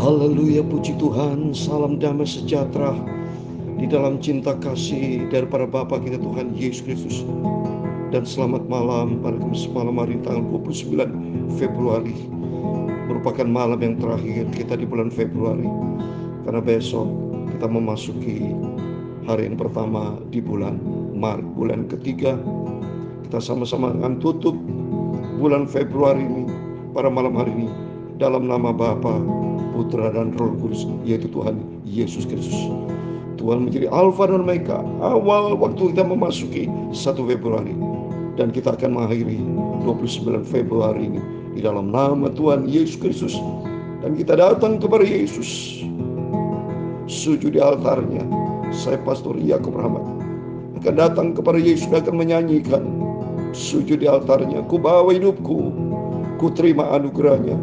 Haleluya, puji Tuhan. Salam damai sejahtera di dalam cinta kasih daripada Bapa kita Tuhan Yesus Kristus. Dan selamat malam pada Kamis malam hari tanggal 29 Februari. Merupakan malam yang terakhir kita di bulan Februari, karena besok kita memasuki hari yang pertama di bulan Maret, bulan ketiga. Kita sama-sama akan tutup bulan Februari ini pada malam hari ini dalam nama Bapa, Putra dan Roh Kudus, yaitu Tuhan Yesus Kristus. Tuhan menjadi Alfa dan Omega, awal waktu kita memasuki 1 Februari, dan kita akan mengakhiri 29 Februari ini di dalam nama Tuhan Yesus Kristus. Dan kita datang kepada Yesus, sujud di altarnya. Saya Pastor Yakub Rahmat akan datang kepada Yesus dan akan menyanyikan, sujud di altarnya. Ku bawa hidupku, ku terima anugerahnya.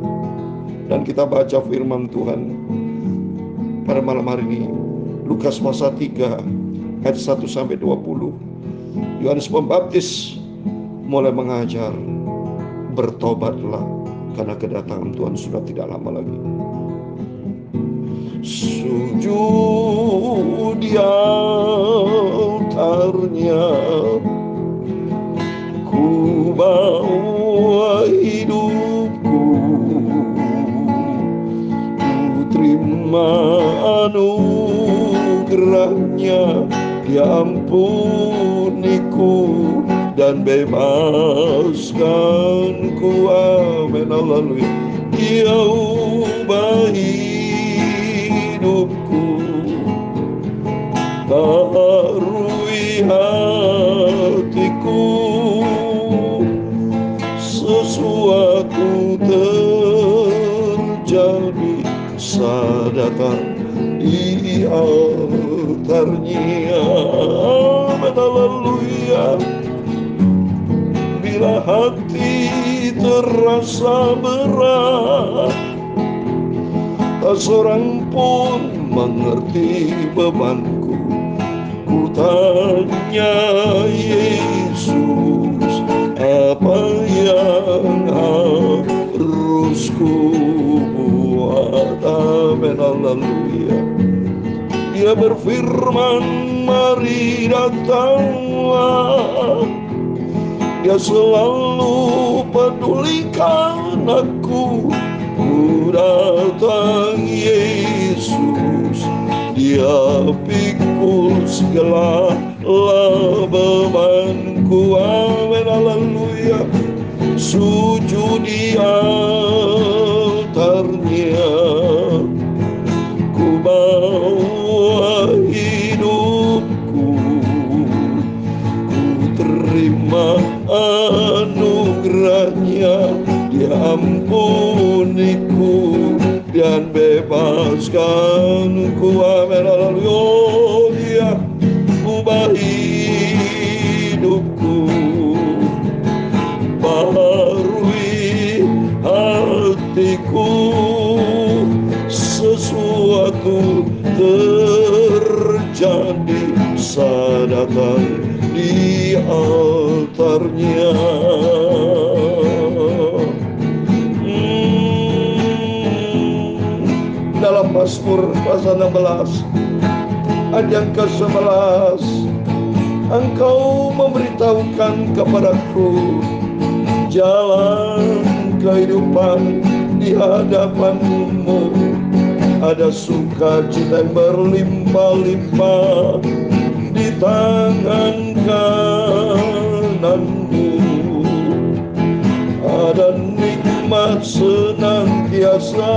Dan kita baca firman Tuhan pada malam hari ini, Lukas pasal 3 ayat 1 sampai 20. Yohanes Pembaptis mulai mengajar, bertobatlah karena kedatangan Tuhan sudah tidak lama lagi. Sujud di altarnya, ku bawa hidupku, ku terima anugerahnya, diampuniku dan bebaskanku. Amin, haleluya. Dia ubah hidupku, barui hatiku, sesuatu terjadi saat datang di altarnya. Amin, haleluya. Bila hati terasa berat, tak seorang pun mengerti bebanku, ku tanya Yesus, apa yang harus ku buat? Amin, haleluya. Dia berfirman, mari datanglah. Dia selalu pedulikan aku. Ku datang Yesus, dia pikul segala bebanku. Amin, haleluya. Sujud di altarnya, ku bawa hidupku, ku terima anugerahnya, diampuniku dan bebaskanku. Amin, haleluya. Dia ubah hidupku, barui hatiku, sesuatu terjadi saat datang di altarnya. Dalam Mazmur pasal 16 ayat yang ke-11, Engkau memberitahukan kepadaku jalan kehidupan, di hadapanmu ada sukacita yang berlimpah-limpah, di tangan kananmu ada nikmat senantiasa.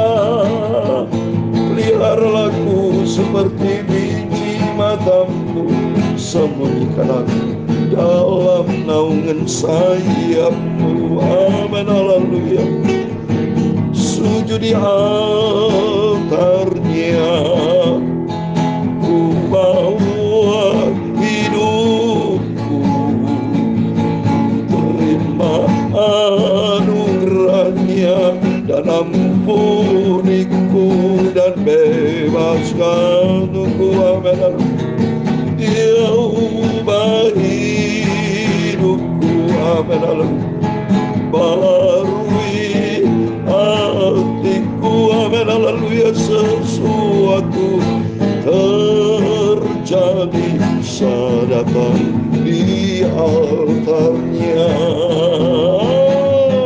Peliharalah aku seperti biji matamu, sembunyikan aku dalam naungan sayapmu. Amin, haleluya. Sujud di altarnya, ku bawa hidupku, terima anugerahnya, dan ampuniku dan bebaskanku. Amin. Dia ubah hidupku. Amin. Barui hatiku. amin, haleluya. Sesuatu terjadi sadatang di altarnya.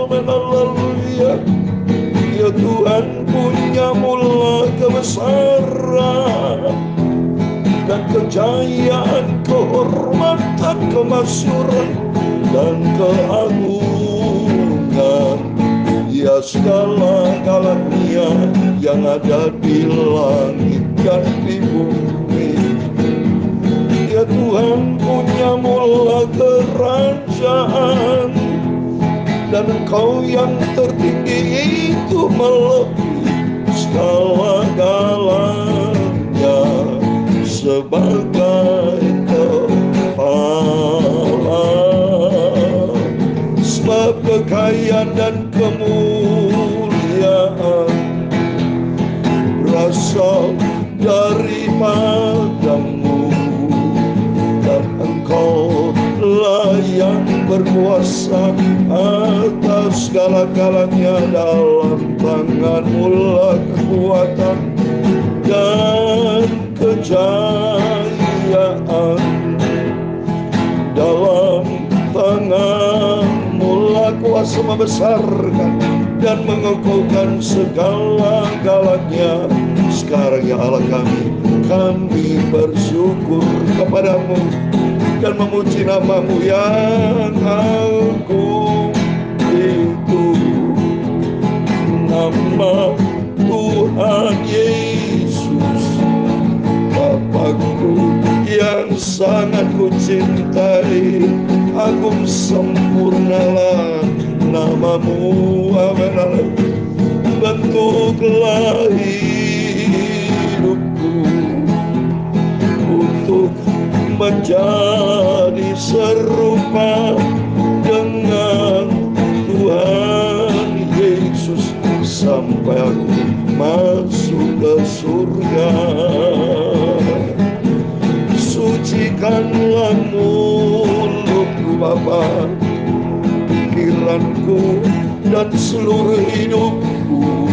Amin, haleluya. Ya Tuhan, punya mula kebesaran dan kejayaan, kehormatan, kemasyuran, dan keagungan. Ya segala-galanya yang ada di langit dan di bumi. Ya Tuhan, punya mula kerajaan, dan Engkau yang tertinggi itu melebihi segala-galanya. Sebagai kepala, sebab kekayaan dan kemuliaan berasal daripadamu, dan Engkau lah yang berkuasa atas segala-galanya. Dalam tangan-Mu lah kekuatan dan kejayaan, dalam tangan-Mu lah kuasa membesarkan dan mengukuhkan segala-galanya. Sekarang ya Allah kami bersyukur kepadamu dan memuji nama-Mu yang agung itu, nama Tuhan Yesus, Bapakku yang sangat Kucintai. Agung sempurnalah nama-Mu, amin. Bentuklah hidupku untuk menjadi serupa dengan Tuhan Yesus, sampai aku masuk ke surga. Sucikanlah mulutku Bapa, pikiranku dan seluruh hidupku.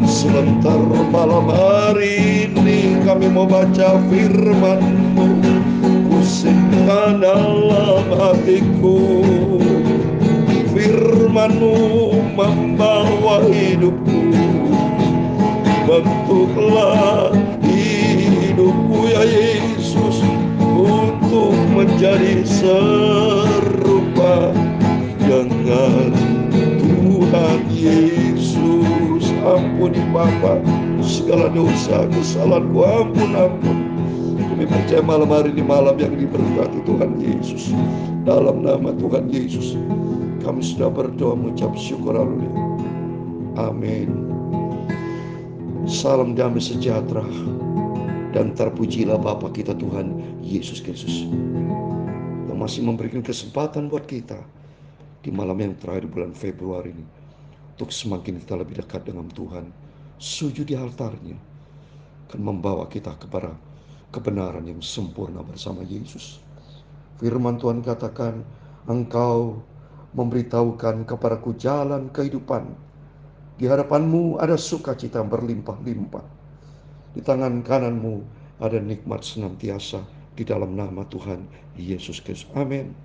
Sebentar malam hari ini kami mau baca firman-Mu. Kusimpan dalam hatiku, firman-Mu membawa hidupku. Bentuklah hidupku ya Yesus, untuk menjadi serupa dengan Tuhan Yesus. Ampuni Bapa segala dosa kesalahanku, ampun. Kami percaya malam hari ini malam yang diberkati Tuhan Yesus. Dalam nama Tuhan Yesus kami sudah berdoa mengucap syukur, haleluya. Amin. Salam damai sejahtera dan terpujilah Bapa kita Tuhan Yesus Kristus yang masih memberikan kesempatan buat kita di malam yang terakhir bulan Februari ini untuk semakin kita lebih dekat dengan Tuhan. Sujud di altarnya akan membawa kita kepada kebenaran yang sempurna bersama Yesus. Firman Tuhan katakan, Engkau memberitahukan kepadaku jalan kehidupan. Di hadapan-Mu ada sukacita berlimpah-limpah. Di tangan kanan-Mu ada nikmat senantiasa. Di dalam nama Tuhan Yesus Kristus. Amin.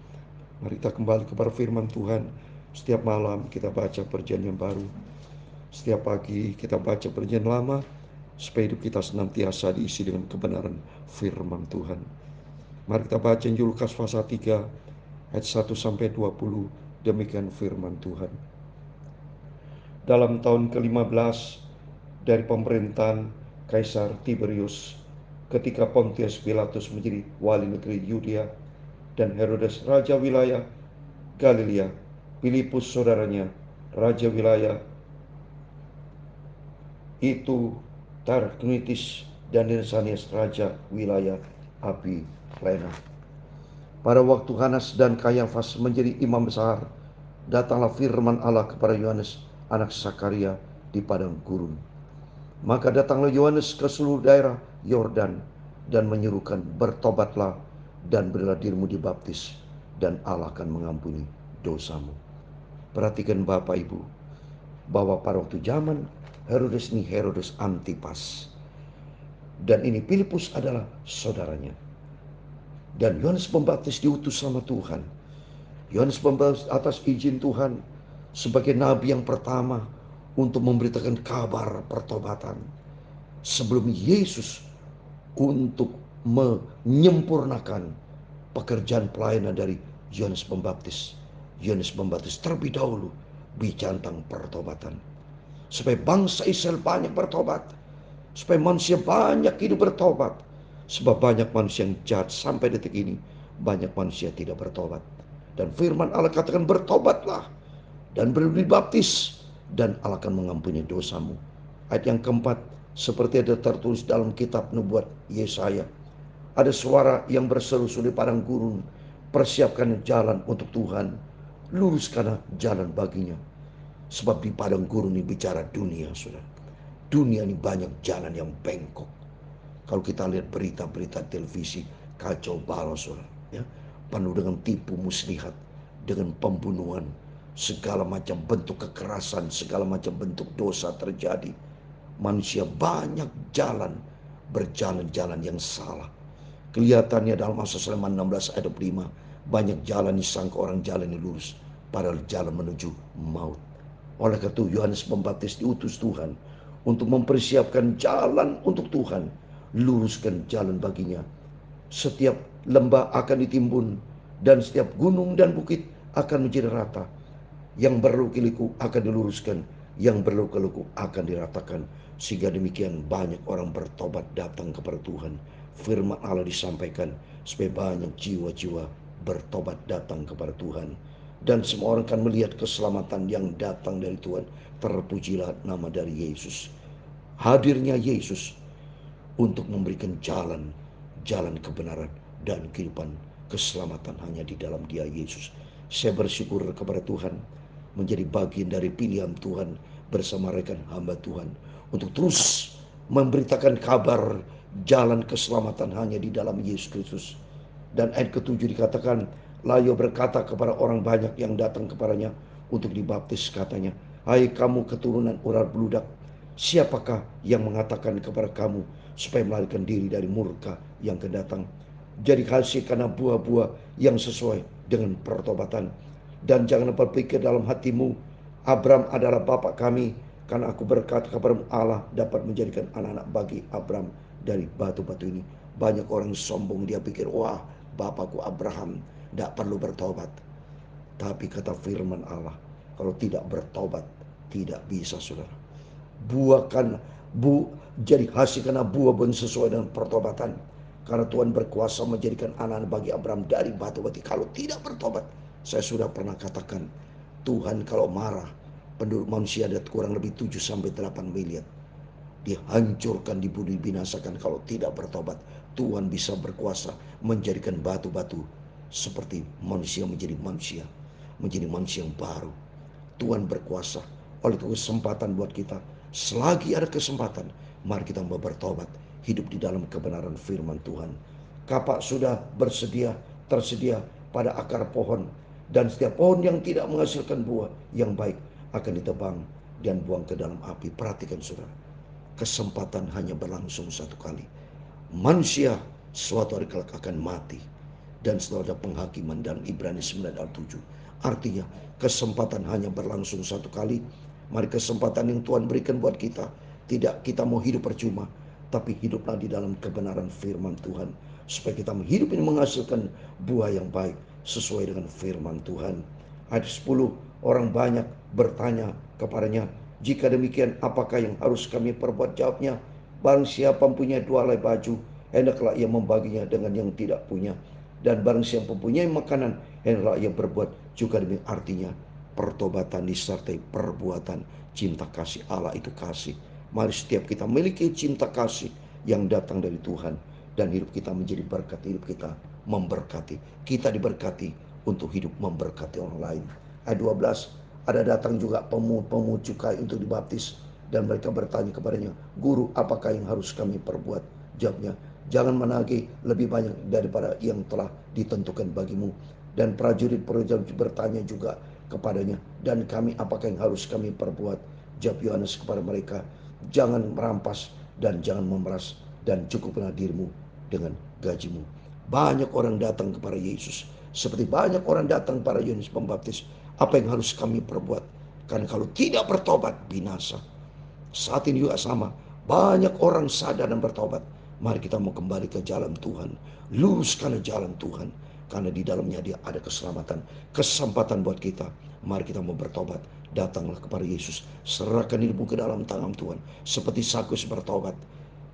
Mari kita kembali kepada firman Tuhan. Setiap malam kita baca perjanjian baru. Setiap pagi kita baca perjanjian lama, supaya hidup kita senantiasa diisi dengan kebenaran firman Tuhan. Mari kita baca Injil Lukas pasal 3 ayat 1-20. Demikian firman Tuhan. Dalam tahun ke-15 dari pemerintahan Kaisar Tiberius, ketika Pontius Pilatus menjadi wali negeri Yudea dan Herodes raja wilayah Galilea, Filipus saudaranya raja wilayah itu, Tarquinitis dan Lysanias raja wilayah Abilene. Pada waktu Hanas dan Kayafas menjadi imam besar, datanglah firman Allah kepada Yohanes anak Sakaria di padang gurun. Maka datanglah Yohanes ke seluruh daerah Yordan dan menyerukan, bertobatlah dan berilah dirimu dibaptis, dan Allah akan mengampuni dosamu. Perhatikan Bapak Ibu, bahwa pada waktu zaman Herodes ini Herodes Antipas. Dan ini Filipus adalah saudaranya. Dan Yohanes Pembaptis diutus sama Tuhan. Yohanes Pembaptis atas izin Tuhan sebagai nabi yang pertama untuk memberitakan kabar pertobatan. Sebelum Yesus untuk menyempurnakan pekerjaan pelayanan dari Yohanes Pembaptis. Yohanes Pembaptis terlebih dahulu bicara tentang pertobatan. Supaya bangsa Israel banyak bertobat. Supaya manusia banyak hidup bertobat. Sebab banyak manusia yang jahat sampai detik ini. Banyak manusia tidak bertobat. Dan firman Allah katakan bertobatlah. Dan berbaptis. Dan Allah akan mengampuni dosamu. Ayat yang keempat. Seperti ada tertulis dalam kitab nubuat Yesaya. Ada suara yang berseru-seru di padang gurun. Persiapkan jalan untuk Tuhan. Luruskanlah jalan baginya. Sebab di padang gurun ini bicara dunia, saudara. Dunia ini banyak jalan yang bengkok. Kalau kita lihat berita-berita televisi, kacau balau, saudara. Ya, penuh dengan tipu muslihat, dengan pembunuhan, segala macam bentuk kekerasan, segala macam bentuk dosa terjadi. Manusia banyak berjalan-jalan yang salah. Kelihatannya dalam Mazmur 16 ayat 5, banyak jalan disangka orang jalan yang lurus, padahal jalan menuju maut. Oleh karena itu Yohanes Pembaptis diutus Tuhan untuk mempersiapkan jalan untuk Tuhan, luruskan jalan baginya. Setiap lembah akan ditimbun dan setiap gunung dan bukit akan menjadi rata. Yang berliku-liku akan diluruskan, yang berliku-liku akan diratakan. Sehingga demikian banyak orang bertobat datang kepada Tuhan. Firman Allah disampaikan supaya banyak jiwa-jiwa bertobat datang kepada Tuhan. Dan semua orang akan melihat keselamatan yang datang dari Tuhan. Terpujilah nama dari Yesus. Hadirnya Yesus untuk memberikan jalan kebenaran dan kehidupan keselamatan hanya di dalam Dia Yesus. Saya bersyukur kepada Tuhan menjadi bagian dari pilihan Tuhan bersama rekan hamba Tuhan untuk terus memberitakan kabar jalan keselamatan hanya di dalam Yesus Kristus. Dan ayat ke-7 dikatakan, Layo berkata kepada orang banyak yang datang kepadanya untuk dibaptis, katanya, hai kamu keturunan ular beludak, siapakah yang mengatakan kepada kamu supaya melarikan diri dari murka yang akan datang? Jadi hasil karena buah-buah yang sesuai dengan pertobatan. Dan jangan berpikir dalam hatimu, Abram adalah bapak kami, karena aku berkata kepada Allah dapat menjadikan anak-anak bagi Abram dari batu-batu ini. Banyak orang sombong, dia pikir, wah bapakku Abraham tidak perlu bertobat. Tapi kata firman Allah, kalau tidak bertobat tidak bisa, saudara. Jadi hasil karena buah sesuai dengan pertobatan. Karena Tuhan berkuasa menjadikan anak bagi Abraham dari batu-batu. Kalau tidak bertobat, saya sudah pernah katakan, Tuhan kalau marah, penduduk manusia ada kurang lebih 7-8 miliar. Dihancurkan, dibunuh, dibinasakan. Kalau tidak bertobat, Tuhan bisa berkuasa menjadikan batu-batu seperti manusia menjadi manusia yang baru. Tuhan berkuasa. Oleh itu kesempatan buat kita, selagi ada kesempatan, mari kita mau bertobat, hidup di dalam kebenaran firman Tuhan. Kapak sudah tersedia pada akar pohon, dan setiap pohon yang tidak menghasilkan buah yang baik akan ditebang dan buang ke dalam api. Perhatikan saudara, kesempatan hanya berlangsung satu kali. Manusia suatu hari kelak akan mati. Dan setelah ada penghakiman dalam Ibrani 9 ayat 7. Artinya kesempatan hanya berlangsung satu kali. Mari kesempatan yang Tuhan berikan buat kita. Tidak kita mau hidup percuma, tapi hiduplah di dalam kebenaran firman Tuhan. Supaya kita hidup ini menghasilkan buah yang baik sesuai dengan firman Tuhan. Ayat 10, orang banyak bertanya kepadanya, jika demikian apakah yang harus kami perbuat? Jawabnya, barang siapa mempunyai 2 helai baju, hendaklah ia membaginya dengan yang tidak punya. Dan barang siapa mempunyai makanan, hendaklah ia berbuat juga demikian. Artinya pertobatan disertai perbuatan. Cinta kasih Allah itu kasih. Mari setiap kita memiliki cinta kasih yang datang dari Tuhan, dan hidup kita menjadi berkat, hidup kita memberkati. Kita diberkati untuk hidup memberkati orang lain. Ayat 12, ada datang juga pemungut cukai untuk dibaptis, dan mereka bertanya kepadanya, Guru, apakah yang harus kami perbuat? Jawabnya, jangan menagih lebih banyak daripada yang telah ditentukan bagimu. Dan prajurit bertanya juga kepadanya, dan kami apakah yang harus kami perbuat? Jawab Yohanes kepada mereka, jangan merampas dan jangan memeras, dan cukuplah dirimu dengan gajimu. Banyak orang datang kepada Yesus, seperti banyak orang datang kepada Yohanes Pembaptis. Apa yang harus kami perbuat? Karena kalau tidak bertobat, binasa. Saat ini juga sama, banyak orang sadar dan bertobat. Mari kita mau kembali ke jalan Tuhan, luruskan jalan Tuhan, karena di dalamnya dia ada keselamatan, kesempatan buat kita. Mari kita mau bertobat, datanglah kepada Yesus, serahkan hidupmu ke dalam tangan Tuhan, seperti Sakeus bertobat,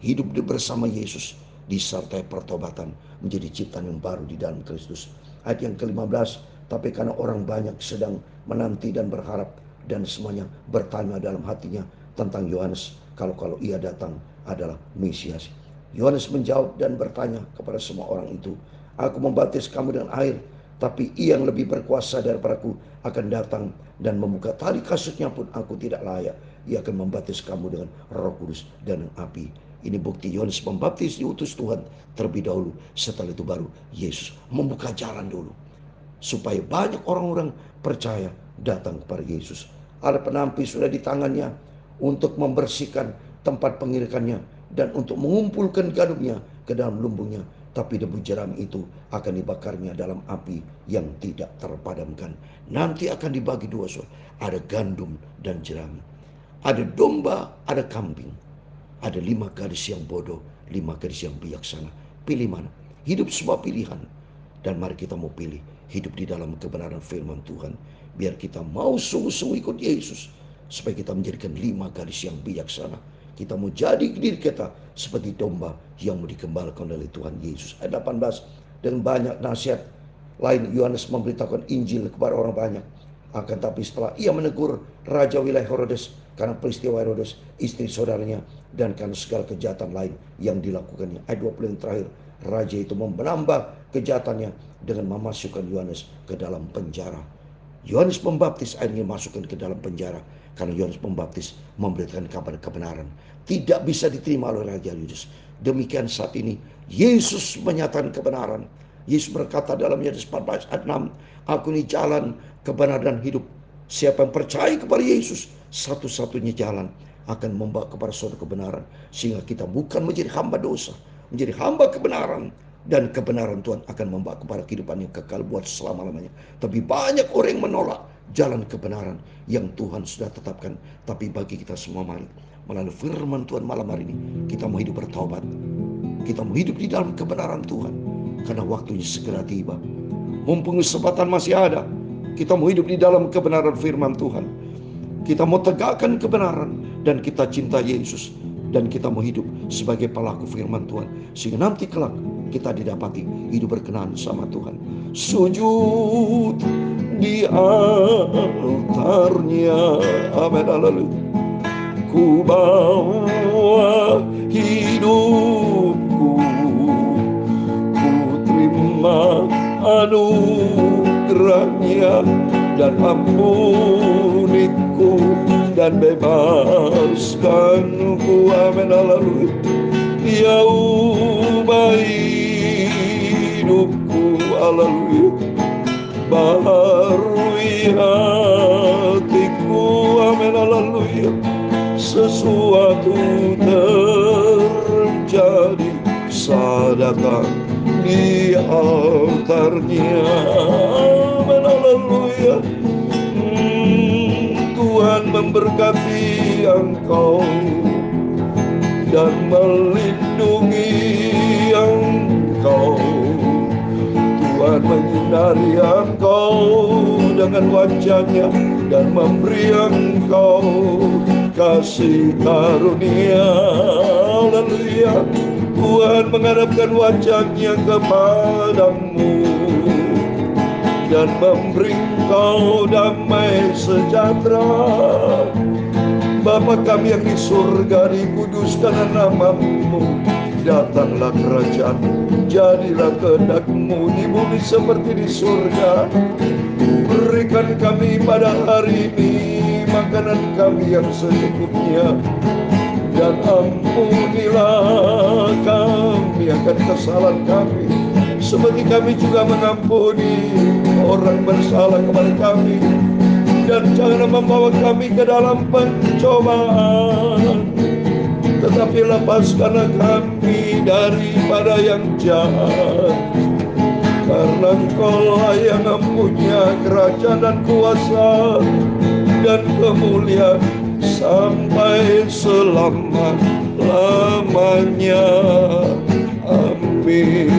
hidup bersama Yesus, disertai pertobatan, menjadi ciptaan yang baru di dalam Kristus. Ayat yang ke-15, tapi karena orang banyak sedang menanti dan berharap, dan semuanya bertanya dalam hatinya tentang Yohanes, kalau ia datang adalah Mesias. Yohanes menjawab dan bertanya kepada semua orang itu, aku membaptis kamu dengan air, tapi ia yang lebih berkuasa daripadaku akan datang, dan membuka tali kasutnya pun aku tidak layak. Ia akan membaptis kamu dengan Roh Kudus dan api. Ini bukti Yohanes Pembaptis diutus Tuhan terlebih dahulu. Setelah itu baru Yesus membuka jalan dulu, supaya banyak orang-orang percaya datang kepada Yesus. Ada penampi sudah di tangannya untuk membersihkan tempat pengirikannya dan untuk mengumpulkan gandumnya ke dalam lumbungnya. Tapi debu jerami itu akan dibakarnya dalam api yang tidak terpadamkan. Nanti akan dibagi dua, ada gandum dan jerami. Ada domba, ada kambing. Ada 5 gadis yang bodoh, 5 gadis yang bijaksana. Pilih mana? Hidup sebuah pilihan. Dan mari kita mau pilih hidup di dalam kebenaran firman Tuhan. Biar kita mau sungguh-sungguh ikut Yesus, supaya kita menjadikan 5 gadis yang bijaksana. Kita mau jadi diri kita seperti domba yang mau dikembalikan oleh Tuhan Yesus. Ayat 18, dengan banyak nasihat lain Yohanes memberitakan Injil kepada orang banyak. Akan tapi setelah ia menegur raja wilayah Herodes karena peristiwa Herodes, istri saudaranya, dan karena segala kejahatan lain yang dilakukannya. Ayat 20 yang terakhir, raja itu menambah kejahatannya dengan memasukkan Yohanes ke dalam penjara. Yohanes Pembaptis akhirnya masukkan ke dalam penjara karena Yohanes Pembaptis memberitakan kabar kebenaran. Tidak bisa diterima oleh Raja Herodes. Demikian saat ini Yesus menyatakan kebenaran. Yesus berkata dalam Yohanes 14 ayat 6, aku ini jalan, kebenaran dan hidup. Siapa yang percaya kepada Yesus, satu-satunya jalan akan membawa kepada suatu kebenaran. Sehingga kita bukan menjadi hamba dosa, menjadi hamba kebenaran. Dan kebenaran Tuhan akan membawa kepada kehidupan yang kekal buat selama-lamanya. Tapi banyak orang yang menolak jalan kebenaran yang Tuhan sudah tetapkan. Tapi bagi kita semua, mari melalui firman Tuhan malam hari ini, kita mau hidup bertaubat. Kita mau hidup di dalam kebenaran Tuhan, karena waktunya segera tiba. Mumpung kesempatan masih ada, kita mau hidup di dalam kebenaran firman Tuhan. Kita mau tegakkan kebenaran, dan kita cinta Yesus, dan kita mau hidup sebagai pelaku firman Tuhan, sehingga nanti kelak kita didapati hidup berkenan sama Tuhan. Sujud di altarnya, amin, haleluya. Ku bawa hidupku, ku terima anugerahnya, dan ampuniku dan bebaskanku, amin, haleluya. Ya ubah hidupku, haleluya. Baharui hatiku, amin, haleluya. Sesuatu terjadi saat datang di altarnya, amin, haleluya. Tuhan memberkati engkau dan melindungi engkau. Tuhan menyinari engkau dengan wajah-Nya dan memberi engkau kasih karunia, haleluya. Tuhan menghadapkan wajah-Nya kepadamu dan memberi engkau damai sejahtera. Bapa kami yang di surga, dikuduskan namamu. Datanglah kerajaan-Mu, jadilah kehendak-Mu di bumi seperti di surga. Berikan kami pada hari ini makanan kami yang secukupnya, dan ampunilah kami akan kesalahan kami, seperti kami juga mengampuni orang bersalah kepada kami. dan jangan membawa kami ke dalam pencobaan, tetapi lepaskanlah kami daripada yang jahat. Karena Engkau-Lah yang mempunyai kerajaan dan kuasa dan kemuliaan sampai selama-lamanya. Amin.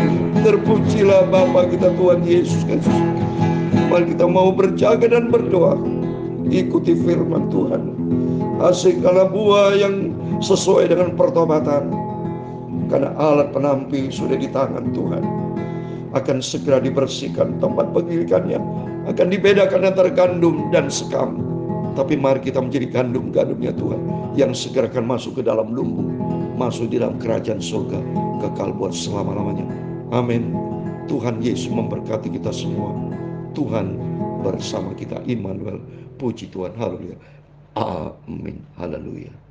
Terpujilah Bapa kita Tuhan Yesus Kristus. Mari kita mau berjaga dan berdoa. Ikuti firman Tuhan. Hasilkanlah buah yang sesuai dengan pertobatan. Karena alat penampi sudah di tangan Tuhan. Akan segera dibersihkan tempat pengirikannya. Akan dibedakan antara gandum dan sekam. Tapi mari kita menjadi gandum-gandumnya Tuhan, yang segera akan masuk ke dalam lumbung, masuk di dalam kerajaan surga, kekal buat selama-lamanya. Amin. Tuhan Yesus memberkati kita semua. Tuhan bersama kita. Immanuel. Puji Tuhan. Haleluya. Amin. Haleluya.